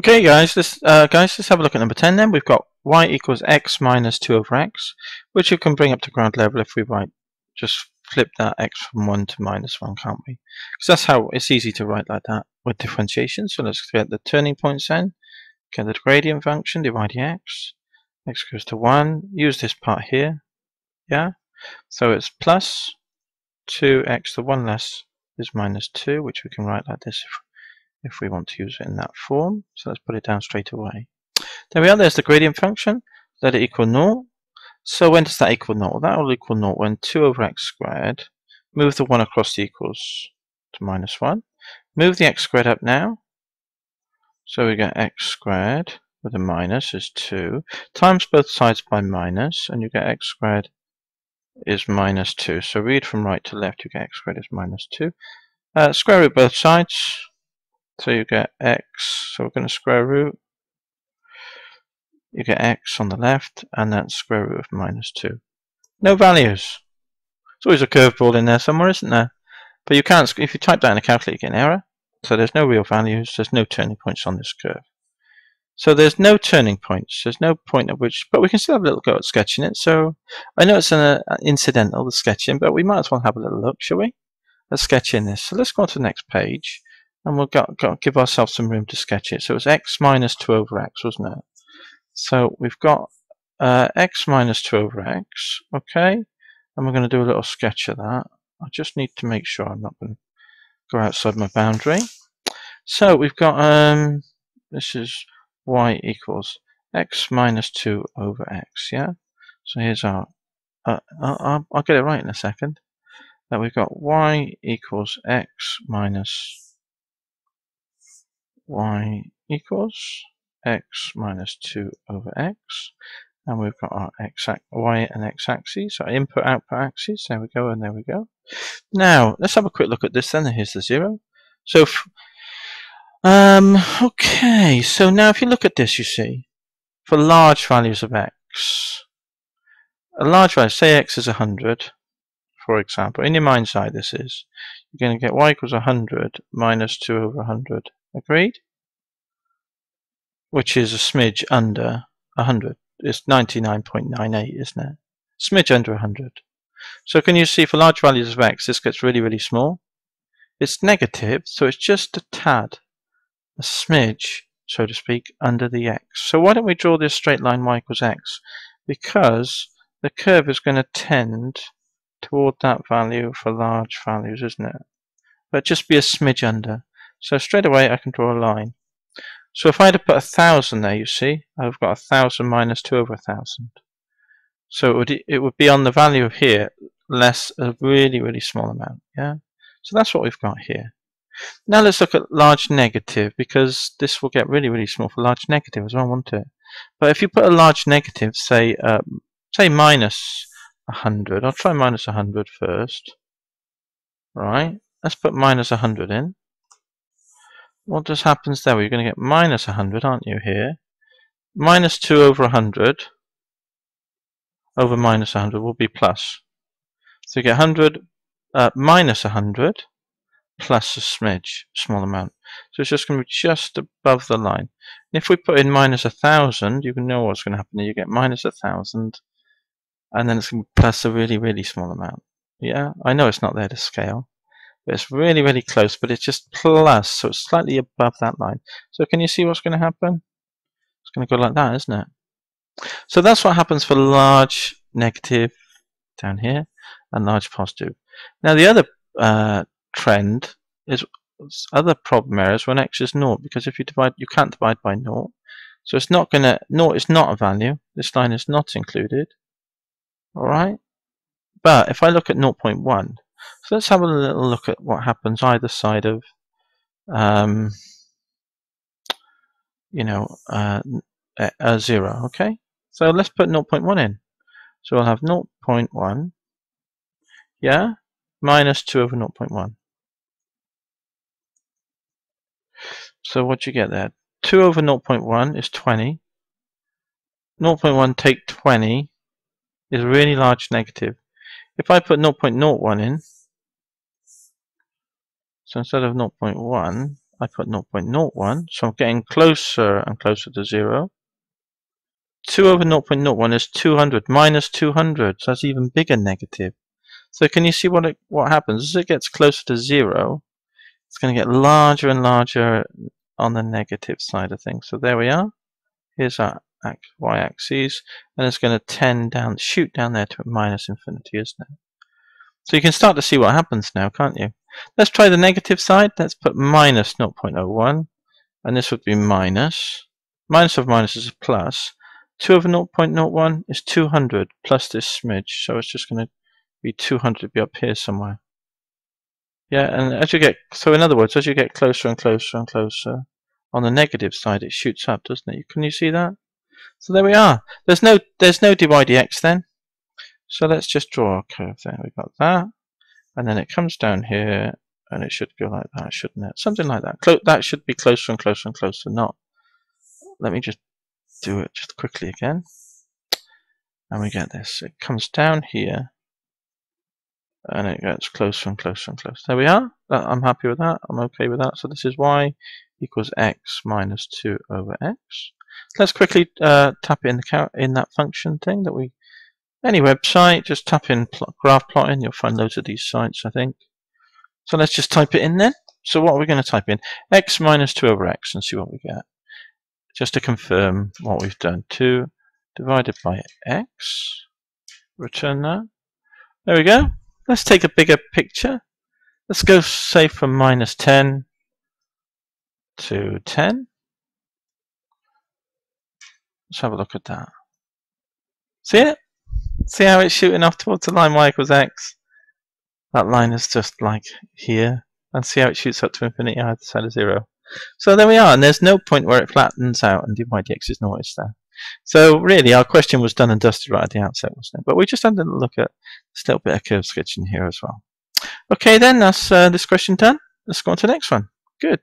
Okay, guys, let's have a look at number 10 then. We've got y equals x minus 2 over x, which you can bring up to ground level if we just flip that x from 1 to minus 1, can't we? Because that's how it's easy to write like that with differentiation. So let's get the turning points then. Get the gradient function, divide the x goes to 1, use this part here, yeah? So it's plus 2x, the 1 less is minus 2, which we can write like this if we want to use it in that form. So let's put it down straight away. There we are, there's the gradient function. Let it equal 0. So when does that equal 0? That will equal 0 when 2 over x squared, move the 1 across the equals to minus 1. Move the x squared up now. So we get x squared with a minus is 2, times both sides by minus, and you get x squared is minus 2. So read from right to left, you get x squared is minus 2. Square root both sides. So you get x, so we're going to square root, you get x on the left, and that's square root of minus 2. No values. There's always a curveball in there somewhere, isn't there? But you can't, if you type that in a calculator, you get an error. So there's no real values, there's no turning points on this curve. So there's no turning points, there's no point at which, but we can still have a little go at sketching it. So I know it's an incidental, the sketching, but we might as well have a little look, shall we? Let's sketch in this. So let's go on to the next page. And we'll give ourselves some room to sketch it. So it was x minus 2 over x, wasn't it? So we've got x minus 2 over x, okay? And we're going to do a little sketch of that. I just need to make sure I'm not going to go outside my boundary. So we've got, this is y equals x minus 2 over x, yeah? So here's our, I'll get it right in a second. That we've got y equals x minus y equals x minus 2 over x, and we've got our y and x axes, our input output axes. There we go, and there we go. Now let's have a quick look at this then. Here's the 0. So okay, so now if you look at this, you see for large values of x, a large value, say x is 100, for example, in your mind's eye this is, you're going to get y equals 100 minus 2 over 100. Agreed? Which is a smidge under 100. It's 99.98, isn't it? Smidge under 100. So can you see for large values of x, this gets really, really small. It's negative, so it's just a tad, a smidge, so to speak, under the x. So why don't we draw this straight line y equals x? Because the curve is going to tend toward that value for large values, isn't it? But just be a smidge under. So straight away I can draw a line. So if I had to put 1,000 there, you see, I've got 1,000 minus 2 over 1,000. So it would be on the value of here, less a really, really small amount, yeah? So that's what we've got here. Now let's look at large negative, because this will get really, really small for large negative as well, won't it? But if you put a large negative, say minus 100, I'll try minus 100 first. Right, let's put minus 100 in. What just happens there? Well, you're going to get minus 100, aren't you, here? Minus 2 over 100 over minus 100 will be plus. So you get 100 minus 100 plus a smidge, small amount. So it's just going to be just above the line. And if we put in minus 1,000, you can know what's going to happen. You get minus 1,000, and then it's going to be plus a really, really small amount. Yeah, I know it's not there to scale. But it's really, really close, but it's just plus, so it's slightly above that line. So can you see what's going to happen? It's going to go like that, isn't it? So that's what happens for large negative down here and large positive. Now the other trend is other problem areas when x is 0, because if you divide, you can't divide by 0. So it's not going to, 0 is not a value. This line is not included. Alright? But if I look at 0.1, so let's have a little look at what happens either side of, 0, okay? So let's put 0.1 in. So we'll have 0.1, yeah, minus 2 over 0.1. So what do you get there? 2 over 0.1 is 20. 0.1 take 20 is a really large negative. If I put 0.01 in, so instead of 0.1, I put 0.01, so I'm getting closer and closer to 0. 2 over 0.01 is 200, minus 200, so that's even bigger negative. So can you see what happens? As it gets closer to 0, it's going to get larger and larger on the negative side of things. So there we are. Here's our y-axis, and it's going to tend down, shoot down there to minus infinity, isn't it? So you can start to see what happens now, can't you? Let's try the negative side. Let's put minus 0.01, and this would be minus. Minus of minus is a plus. 2 over 0.01 is 200 plus this smidge, so it's just going to be 200 to be up here somewhere. Yeah, and as you get, so in other words, as you get closer and closer and closer, on the negative side it shoots up, doesn't it? Can you see that? So there we are. There's no dy dx then. So let's just draw a curve there. We've got that, and then it comes down here, and it should go like that, shouldn't it? Something like that. That should be closer and closer and closer. Not. Let me just do it just quickly again, and we get this. It comes down here, and it gets closer and closer and closer. There we are. I'm happy with that. I'm okay with that. So this is y equals x minus 2 over x. Let's quickly tap in that function thing that we. Any website, just tap in graph plotting. You'll find loads of these sites, I think. So let's just type it in then. So what are we going to type in? X minus 2 over x and see what we get. Just to confirm what we've done. 2 divided by x. Return that. There we go. Let's take a bigger picture. Let's go, say, from minus 10 to 10. Let's have a look at that. See it? See how it's shooting off towards the line y equals x? That line is just like here. And see how it shoots up to infinity either side of 0. So there we are, and there's no point where it flattens out and dy dx is noticed there. So really, our question was done and dusted right at the outset, wasn't it? But we just had a look at this little bit of curve sketching here as well. Okay then, that's this question done. Let's go on to the next one. Good.